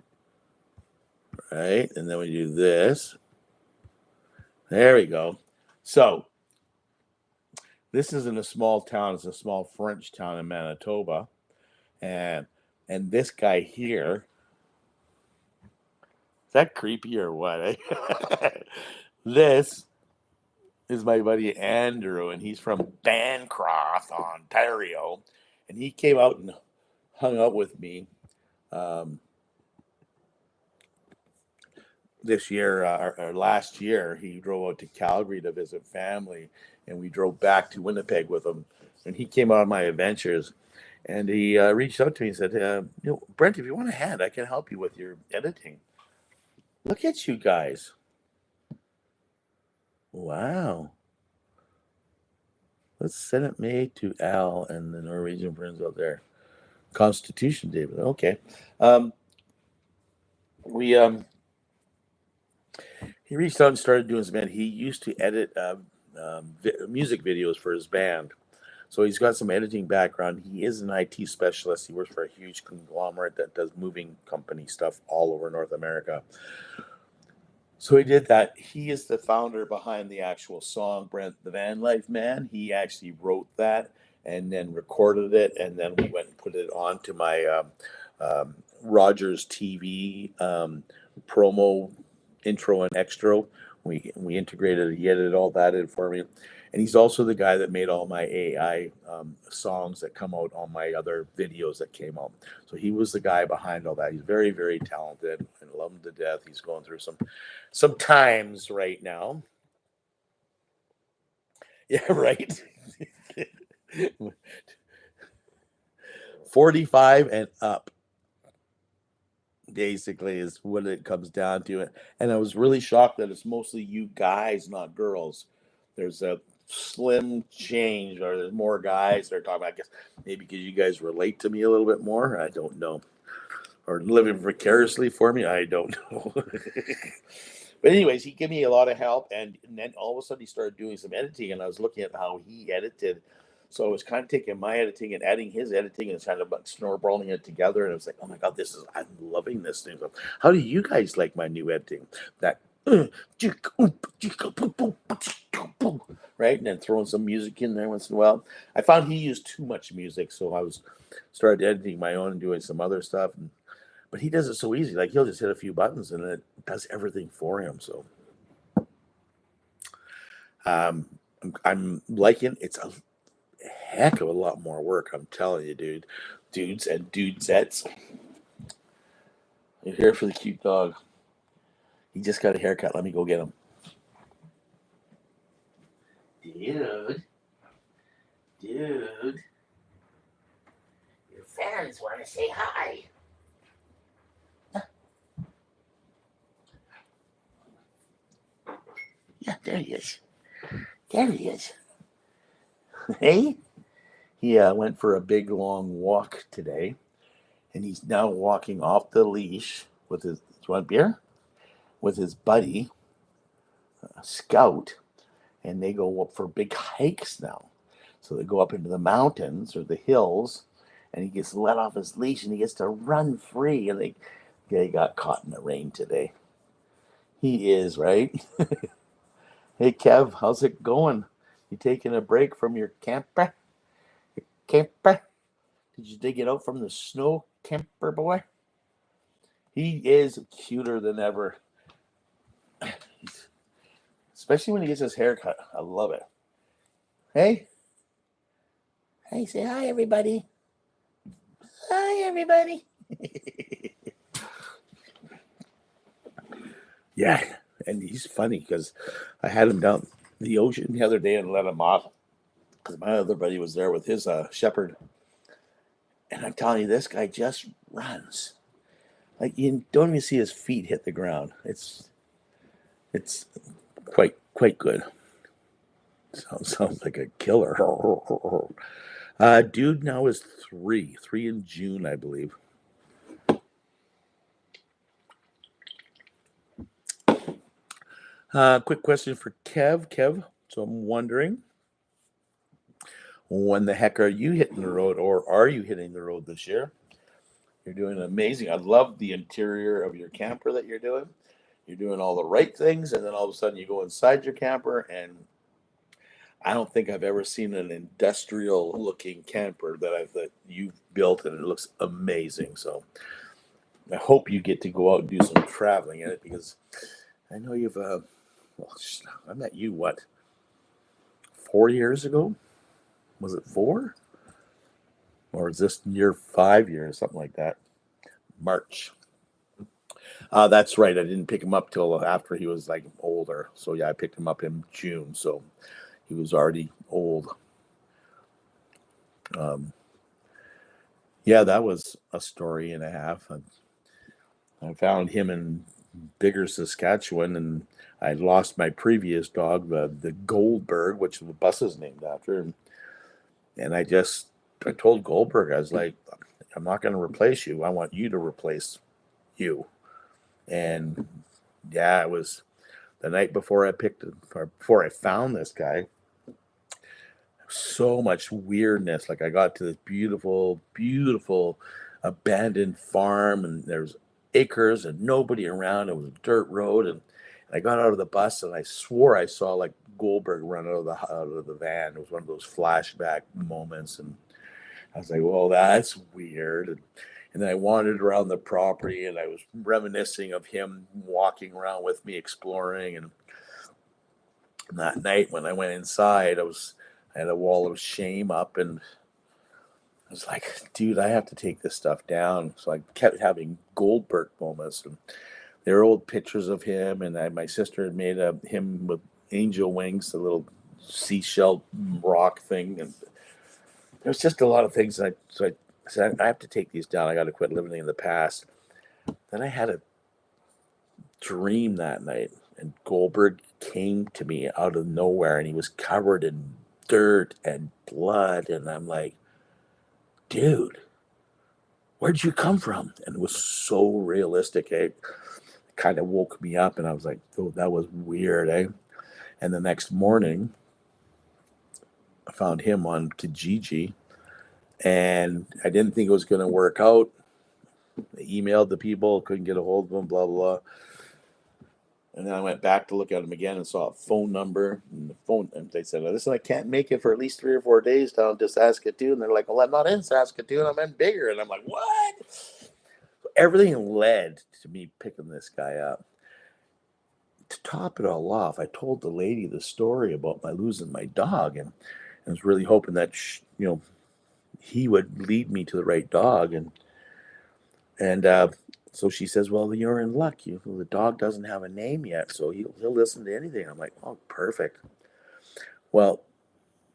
Right? And then we do this. There we go. So, this is in a small town. It's a small French town in Manitoba. And this guy here, is that creepy or what? Eh? This is my buddy Andrew, and he's from Bancroft, Ontario. And he came out and hung out with me um, this year, or last year. He drove out to Calgary to visit family, and we drove back to Winnipeg with him. And he came out on my adventures, and he reached out to me and said, Brent, if you want a hand, I can help you with your editing. Look at you guys. Wow. Let's send it made to Al and the Norwegian friends out there. Constitution David. Okay. Um, we He reached out and started doing some band. He used to edit music videos for his band, so he's got some editing background. He is an IT specialist. He works for a huge conglomerate that does moving company stuff all over North America. So he did that. He is the founder behind the actual song, Brent the VanLife Man. He actually wrote that and then recorded it, and then we went and put it onto my Rogers TV promo intro and extra. We integrated. He edited all that in for me, and he's also the guy that made all my AI songs that come out on my other videos that came out. So he was the guy behind all that. He's very, very talented and love him to death. He's going through some times right now. Yeah, right. 45 and up basically is what it comes down to. And I was really shocked that it's mostly you guys, not girls. There's a slim change, or there's more guys that are talking about. I guess maybe because you guys relate to me a little bit more. I don't know. Or living vicariously for me. I don't know. But anyways, he gave me a lot of help, and then all of a sudden he started doing some editing, and I was looking at how he edited. So I was kind of taking my editing and adding his editing and kind of snowballing it together, and I was like, "Oh my god, I'm loving this thing." So how do you guys like my new editing? That right, and then throwing some music in there once in a while. I found he used too much music, so I was started editing my own and doing some other stuff. But he does it so easy. Like he'll just hit a few buttons and it does everything for him. So um, I'm liking. It's a heck of a lot more work. I'm telling you, dudes and dudesettes. You're here for the cute dog. He just got a haircut. Let me go get him. Dude, your fans want to say hi. Yeah, there he is. There he is. Hey, he went for a big long walk today, and he's now walking off the leash with his, do you want beer? With his buddy, Scout, and they go up for big hikes now. So they go up into the mountains or the hills, and he gets let off his leash and he gets to run free. And they got caught in the rain today. He is, right? Hey, Kev, how's it going? You taking a break from your camper? Camper? Did you dig it out from the snow, camper boy? He is cuter than ever. Especially when he gets his hair cut. I love it. Hey? Hey, say hi, everybody. Hi, everybody. Yeah, and he's funny because I had him down the ocean the other day and let him off because my other buddy was there with his shepherd. And I'm telling you, this guy just runs. Like you don't even see his feet hit the ground. It's quite good. Sounds like a killer. Dude now is three in June, I believe. Quick question for Kev, so I'm wondering, when the heck are you hitting the road, or are you hitting the road this year? You're doing amazing. I love the interior of your camper that you're doing. You're doing all the right things, and then all of a sudden you go inside your camper, and I don't think I've ever seen an industrial looking camper that you've built, and it looks amazing. So I hope you get to go out and do some traveling in it, because I know you've well, I met you, what, 4 years ago? Was it 4? Or is this year 5 years, something like that? March. That's right. I didn't pick him up till after he was like older. So yeah, I picked him up in June. So he was already old. Um, yeah, that was a story and a half. I found him in Bigger, Saskatchewan, and I lost my previous dog, the Goldberg, which the bus is named after. And I told Goldberg, I was like, I'm not going to replace you. I want you to replace you. And yeah, it was the night before before I found this guy. So much weirdness. Like I got to this beautiful abandoned farm, and there's acres and nobody around. It was a dirt road, and I got out of the bus and I swore I saw like Goldberg run out of the van. It was one of those flashback moments, and I was like, well, that's weird. And then I wandered around the property and I was reminiscing of him walking around with me exploring. And that night when I went inside, I had a wall of shame up, and I was like, dude, I have to take this stuff down. So I kept having Goldberg moments, and there were old pictures of him, and my sister had made him with angel wings, the little seashell rock thing, and there's just a lot of things. So I said, I have to take these down. I got to quit living in the past. Then I had a dream that night, and Goldberg came to me out of nowhere, and he was covered in dirt and blood, and I'm like, dude, where'd you come from? And it was so realistic. It kind of woke me up, and I was like, oh, that was weird, eh? And the next morning, I found him on Kijiji, and I didn't think it was going to work out. I emailed the people, couldn't get a hold of them, blah, blah, blah. And then I went back to look at him again and saw a phone number. And they said, listen, I can't make it for at least 3 or 4 days down to Saskatoon. And they're like, well, I'm not in Saskatoon. I'm in Bigger. And I'm like, what? So everything led to me picking this guy up. To top it all off, I told the lady the story about my losing my dog. And I was really hoping that, he would lead me to the right dog. And so she says, well, you're in luck. The dog doesn't have a name yet, so he'll listen to anything. I'm like, oh, perfect. Well,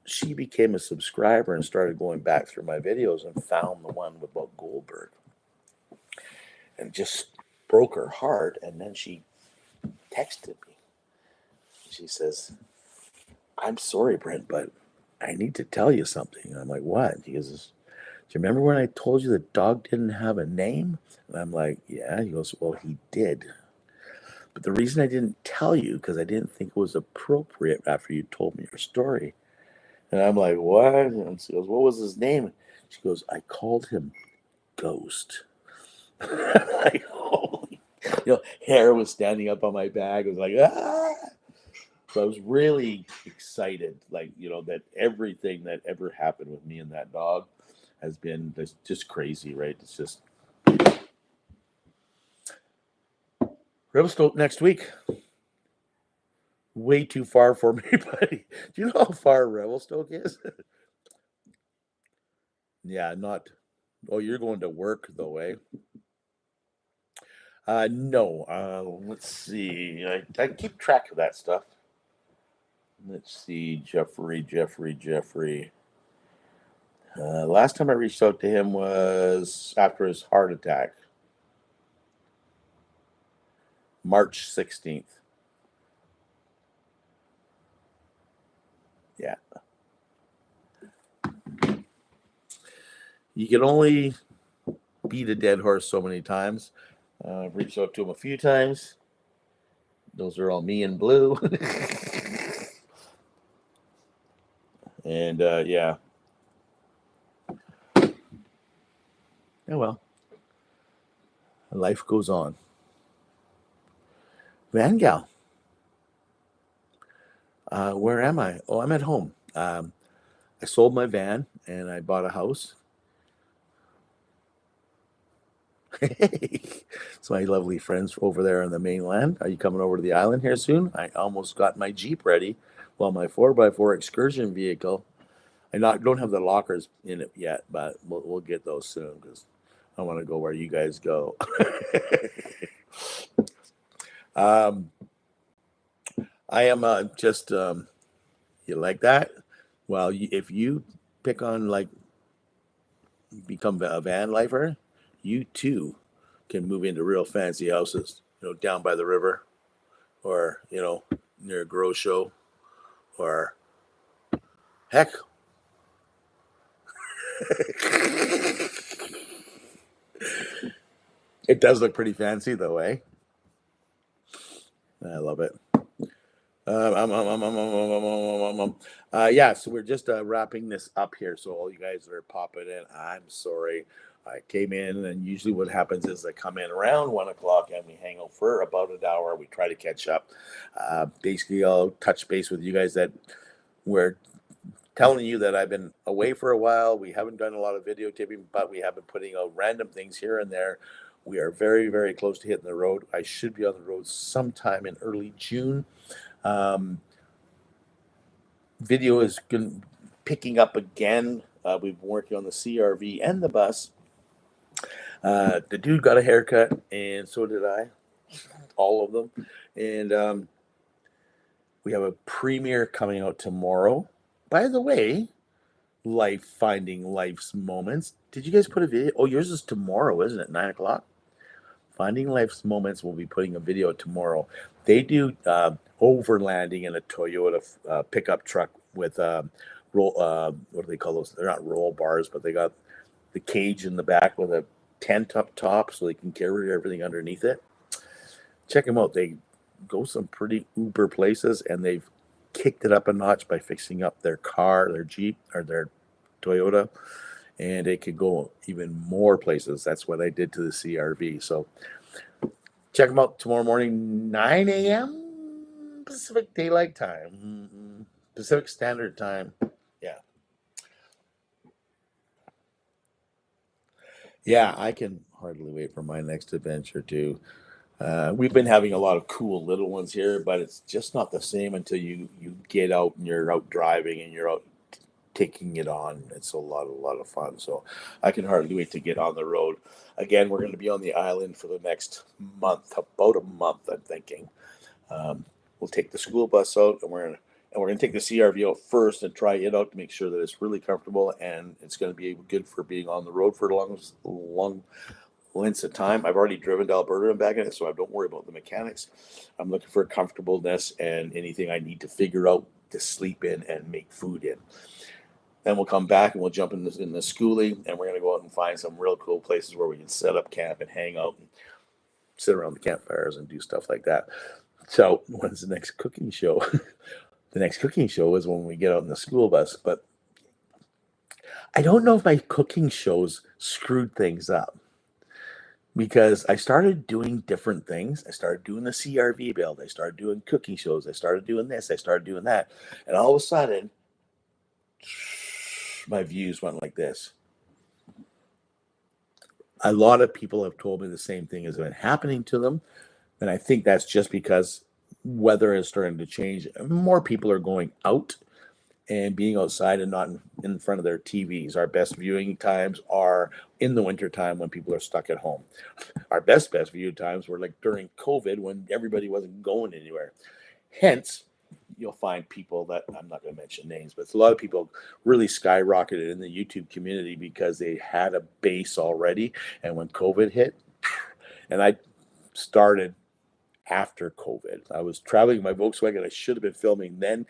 she became a subscriber and started going back through my videos and found the one about Goldberg. And just broke her heart. And then she texted me. She says, I'm sorry, Brent, but I need to tell you something. And I'm like, what? She goes, you remember when I told you the dog didn't have a name? And I'm like, yeah. He goes, well, he did. But the reason I didn't tell you, because I didn't think it was appropriate after you told me your story. And I'm like, what? And she goes, what was his name? She goes, I called him Ghost. Like, holy, hair was standing up on my back. I was like, ah. So I was really excited, like, that everything that ever happened with me and that dog has been just crazy, right? It's just Revelstoke next week. Way too far for me, buddy. Do you know how far Revelstoke is? Yeah, not. Oh, you're going to work though, eh? No. Let's see. I keep track of that stuff. Let's see, Jeffrey. Last time I reached out to him was after his heart attack, March 16th. Yeah. You can only beat a dead horse so many times. I've reached out to him a few times. Those are all me in blue. And yeah. Oh well. Life goes on. Van Gal. Where am I? Oh, I'm at home. I sold my van and I bought a house. It's my lovely friends over there on the mainland. Are you coming over to the island here soon? I almost got my Jeep ready. Well, my 4x4 excursion vehicle. Don't have the lockers in it yet, but we'll get those soon because I want to go where you guys go. um, I am just you like that? Well, if you pick on like become a van lifer, you too can move into real fancy houses, down by the river or, near a grow show or heck. It does look pretty fancy though, eh? I love it. Yeah, so we're just wrapping this up here. So all you guys that are popping in, I'm sorry. I came in, and usually what happens is I come in around 1 o'clock and we hang out for about an hour. We try to catch up. Basically, I'll touch base with you guys that we're telling you that I've been away for a while. We haven't done a lot of videotaping, but we have been putting out random things here and there. We are very, very close to hitting the road. I should be on the road sometime in early June. Um, Video is picking up again. We've been working on the CRV and the bus. The dude got a haircut, and so did I. All of them. And we have a premiere coming out tomorrow. By the way, Finding Life's Moments. Did you guys put a video? Oh, yours is tomorrow, isn't it? 9 o'clock? Finding Life's Moments will be putting a video tomorrow. They do overlanding in a Toyota pickup truck with what do they call those? They're not roll bars, but they got the cage in the back with a tent up top so they can carry everything underneath it. Check them out. They go some pretty uber places, and they've kicked it up a notch by fixing up their car, their Jeep, or their Toyota, and it could go even more places. That's what I did to the CRV. So check them out tomorrow morning, 9 a.m. Pacific Daylight Time, Pacific Standard Time. Yeah. Yeah, I can hardly wait for my next adventure too. We've been having a lot of cool little ones here, but it's just not the same until you get out and you're out driving and you're out taking it on. It's a lot of fun. So I can hardly wait to get on the road. Again, we're going to be on the island for the next month, about a month, I'm thinking. We'll take the school bus out, and we're gonna take the CRV out first and try it out to make sure that it's really comfortable and it's going to be good for being on the road for long lengths of time. I've already driven to Alberta and back in it, so I don't worry about the mechanics. I'm looking for comfortableness and anything I need to figure out to sleep in and make food in. Then we'll come back and we'll jump in the schooling, and we're gonna go out and find some real cool places where we can set up camp and hang out and sit around the campfires and do stuff like that. So when's the next cooking show? The next cooking show is when we get out in the school bus. But I don't know if my cooking shows screwed things up because I started doing different things. I started doing the CRV build. I started doing cooking shows. I started doing this. I started doing that. And all of a sudden, my views went like this. A lot of people have told me the same thing has been happening to them. And I think that's just because weather is starting to change. More people are going out and being outside and not in front of their TVs. Our best viewing times are in the winter time when people are stuck at home. Our best viewing times were like during COVID when everybody wasn't going anywhere. Hence, you'll find people that, I'm not going to mention names, but a lot of people really skyrocketed in the YouTube community because they had a base already. And when COVID hit, and I started after COVID, I was traveling my Volkswagen. I should have been filming then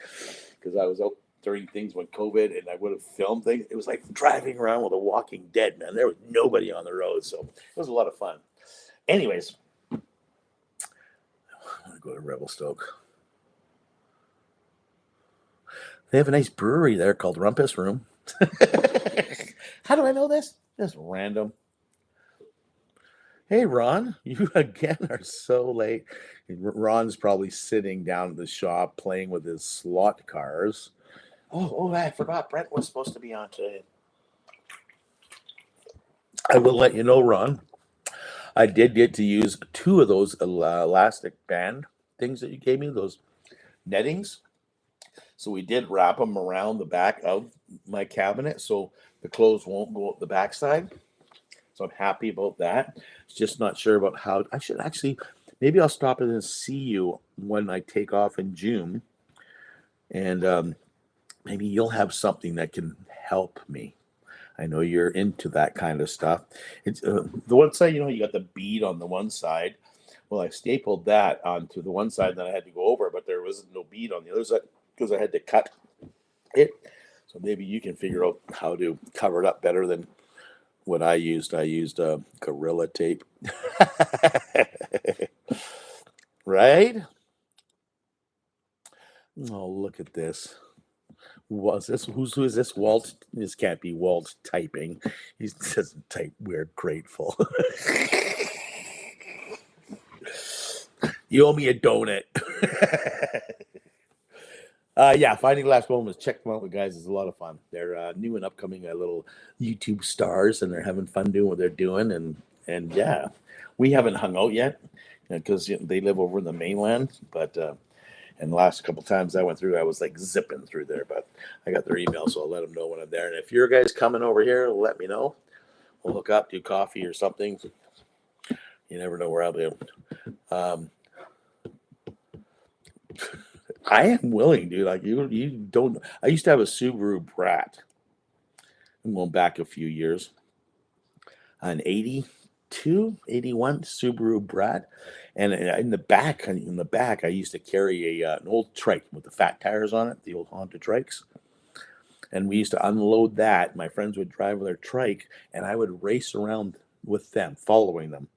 because I was out during things when COVID, and I would have filmed things. It was like driving around with a Walking Dead, man. There was nobody on the road, so it was a lot of fun. Anyways, I'm gonna go to Revelstoke. They have a nice brewery there called Rumpus Room. How do I know this? Just random. Hey, Ron, you again are so late. Ron's probably sitting down at the shop playing with his slot cars. Oh, I forgot Brent was supposed to be on today. I will let you know, Ron. I did get to use 2 of those elastic band things that you gave me, those nettings. So we did wrap them around the back of my cabinet so the clothes won't go up the backside. So I'm happy about that. Just not sure about how. I should actually, maybe I'll stop in and see you when I take off in June. And maybe you'll have something that can help me. I know you're into that kind of stuff. It's the one side, you got the bead on the one side. Well, I stapled that onto the one side, and then I had to go over, but there was no bead on the other side because I had to cut it. So maybe you can figure out how to cover it up better than what I used. I used Gorilla Tape. Right? Oh, look at this. Was this who is this? Walt? This can't be Walt typing. He doesn't type weird grateful. You owe me a donut. Yeah, Finding Last Moments. Check them out, guys. It's a lot of fun. They're new and upcoming little YouTube stars, and they're having fun doing what they're doing. And yeah, we haven't hung out yet because they live over in the mainland, but. And the last couple times I went through, I was like zipping through there, but I got their email, so I'll let them know when I'm there. And if your guys coming over here, let me know. We'll hook up, do coffee or something. You never know where I'll be. I am willing, dude. Like you don't. I used to have a Subaru Brat. I'm going back a few years. An 82, 81 Subaru Brat. And in the back, I used to carry an old trike with the fat tires on it, the old Honda trikes. And we used to unload that. My friends would drive with their trike, and I would race around with them, following them,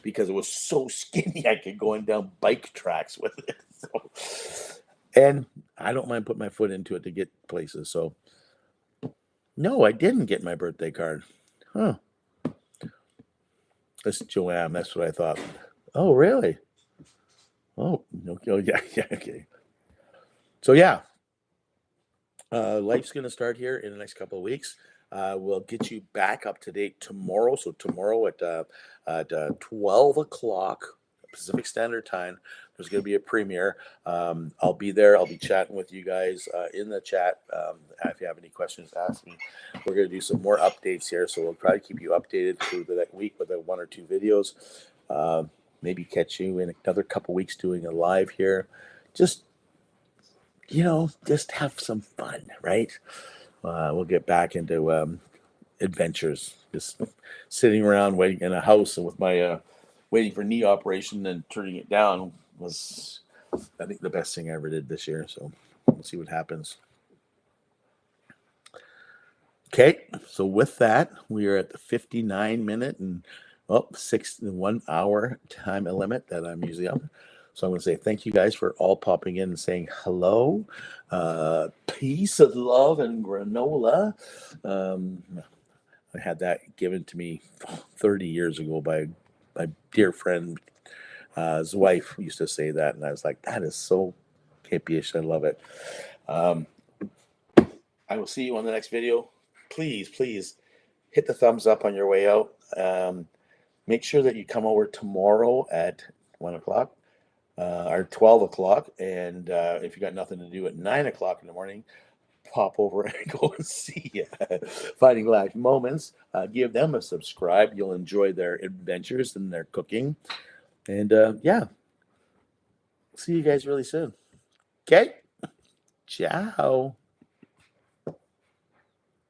because it was so skinny I could go down bike tracks with it. So, and I don't mind putting my foot into it to get places. So, no, I didn't get my birthday card. Huh. That's Joanne. That's what I thought. Oh, really? Oh, okay. Oh, yeah, yeah, okay. So, yeah, life's going to start here in the next couple of weeks. We'll get you back up to date tomorrow. So tomorrow at 12 o'clock Pacific Standard Time, there's going to be a premiere. I'll be there. I'll be chatting with you guys in the chat. If you have any questions, ask me. We're going to do some more updates here. So we'll try to keep you updated through the next week with 1 or 2 videos. Maybe catch you in another couple weeks doing a live here. Just have some fun, right? We'll get back into adventures. Just sitting around waiting in a house and with my waiting for knee operation and turning it down was, I think, the best thing I ever did this year. So we'll see what happens. Okay, so with that, we are at the 59-minute and 1 hour time limit that I'm usually on. So I'm going to say thank you guys for all popping in and saying hello. Peace of love and granola. Um, I had that given to me 30 years ago by my dear friend. His wife used to say that, and I was like, that is so hippie-ish. I love it. Um, I will see you on the next video. Please hit the thumbs up on your way out. Make sure that you come over tomorrow at 1 o'clock or 12 o'clock. And if you got nothing to do at 9 o'clock in the morning, pop over and go and see Finding Life Moments. Give them a subscribe. You'll enjoy their adventures and their cooking. And yeah, see you guys really soon. Okay? Ciao.